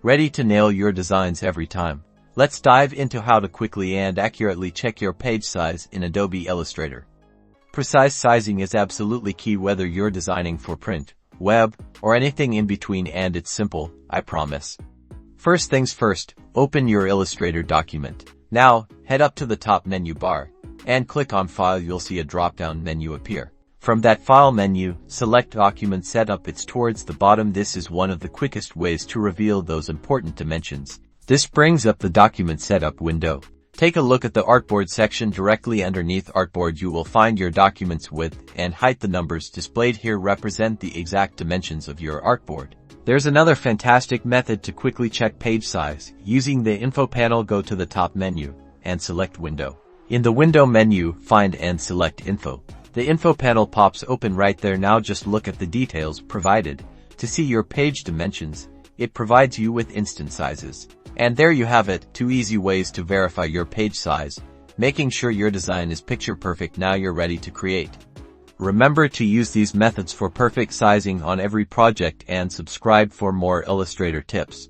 ready to nail your designs every time. Let's dive into how to quickly and accurately check your page size in Adobe Illustrator. Precise sizing is absolutely key whether you're designing for print, web, or anything in between, and it's simple, I promise. First things first, open your Illustrator document. Now, head up to the top menu bar and click on File. You'll see a drop-down menu appear. From that File menu, select Document Setup. It's towards the bottom. This is one of the quickest ways to reveal those important dimensions. This brings up the Document Setup window. Take a look at the Artboard section. Directly underneath Artboard you will find your document's width and height. The numbers displayed here represent the exact dimensions of your artboard. There's another fantastic method to quickly check page size. Using the Info panel, go to the top menu and select Window. In the Window menu, find and select Info. The Info panel pops open right there. Now just look at the details provided to see your page dimensions. It provides you with instant sizes. And there you have it, 2 easy ways to verify your page size, making sure your design is picture perfect. Now you're ready to create. Remember to use these methods for perfect sizing on every project, and subscribe for more Illustrator tips.